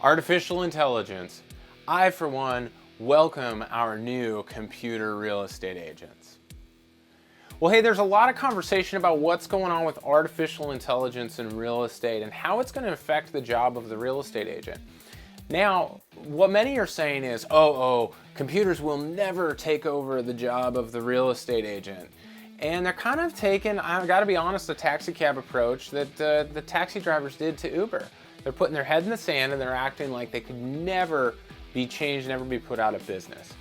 Artificial intelligence. I, for one, welcome our new computer real estate agents. Well, hey, there's a lot of conversation about what's going on with artificial intelligence in real estate and how it's going to affect the job of the real estate agent. Now, what many are saying is, computers will never take over the job of the real estate agent. And they're kind of taking, I've got to be honest, the taxi cab approach that the taxi drivers did to Uber. They're putting their head in the sand and they're acting like they could never be changed, never be put out of business.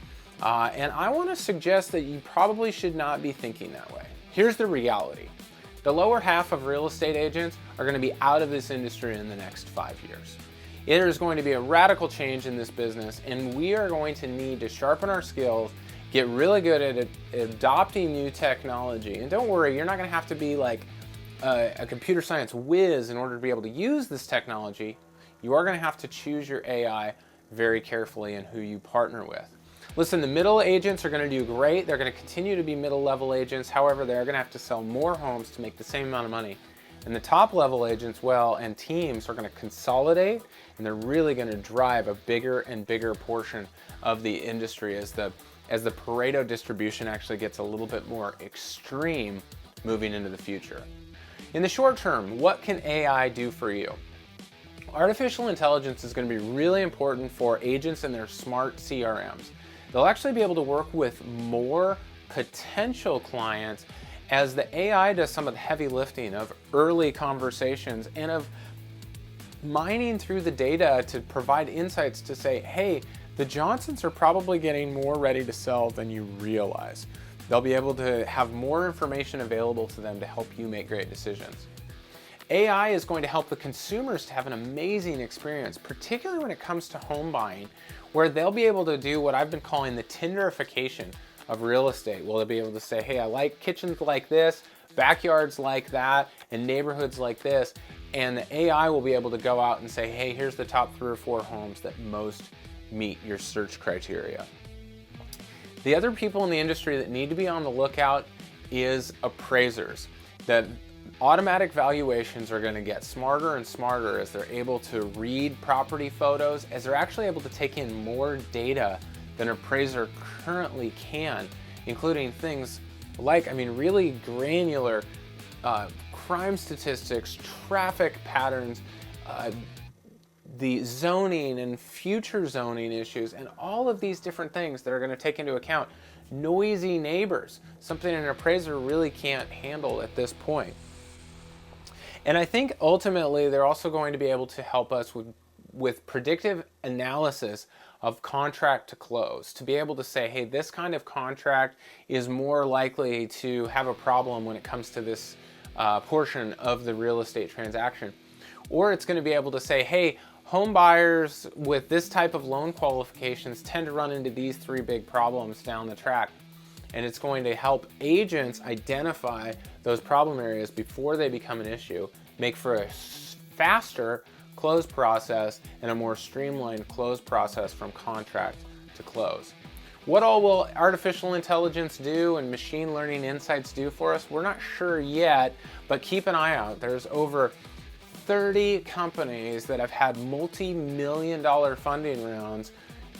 And I want to suggest that you probably should not be thinking that way. Here's the reality. The lower half of real estate agents are going to be out of this industry in the next 5 years. It is going to be a radical change in this business, and we are going to need to sharpen our skills, get really good at adopting new technology. And don't worry, you're not going to have to be like a computer science whiz in order to be able to use this technology. You are going to have to choose your AI very carefully and who you partner with. Listen, the middle agents are going to do great. They're going to continue to be middle-level agents. However, they're going to have to sell more homes to make the same amount of money. And the top-level agents, and teams are going to consolidate, and they're really going to drive a bigger and bigger portion of the industry as the Pareto distribution actually gets a little bit more extreme moving into the future. In the short term, what can AI do for you? Artificial intelligence is going to be really important for agents and their smart CRMs. They'll actually be able to work with more potential clients as the AI does some of the heavy lifting of early conversations and of mining through the data to provide insights to say, hey, the Johnsons are probably getting more ready to sell than you realize. They'll be able to have more information available to them to help you make great decisions. AI is going to help the consumers to have an amazing experience, particularly when it comes to home buying, where they'll be able to do what I've been calling the Tinderification of real estate. Well, they'll be able to say, hey, I like kitchens like this, backyards like that, and neighborhoods like this. And the AI will be able to go out and say, hey, here's the top 3 or 4 homes that most meet your search criteria. The other people in the industry that need to be on the lookout is appraisers. That automatic valuations are going to get smarter and smarter as they're able to read property photos, as they're actually able to take in more data than an appraiser currently can, including things like, really granular crime statistics, traffic patterns, the zoning and future zoning issues, and all of these different things that are going to take into account noisy neighbors, something an appraiser really can't handle at this point. And I think ultimately they're also going to be able to help us with predictive analysis of contract to close, to be able to say, hey, this kind of contract is more likely to have a problem when it comes to this portion of the real estate transaction. Or it's going to be able to say, hey, home buyers with this type of loan qualifications tend to run into these 3 big problems down the track. And it's going to help agents identify those problem areas before they become an issue, make for a faster close process and a more streamlined close process from contract to close. What all will artificial intelligence do and machine learning insights do for us? We're not sure yet, but keep an eye out. There's over 30 companies that have had multi-million-dollar funding rounds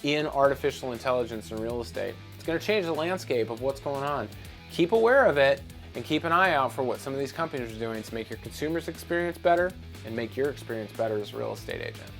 in artificial intelligence and real estate. It's going to change the landscape of what's going on. Keep aware of it and keep an eye out for what some of these companies are doing to make your consumers' experience better and make your experience better as a real estate agent.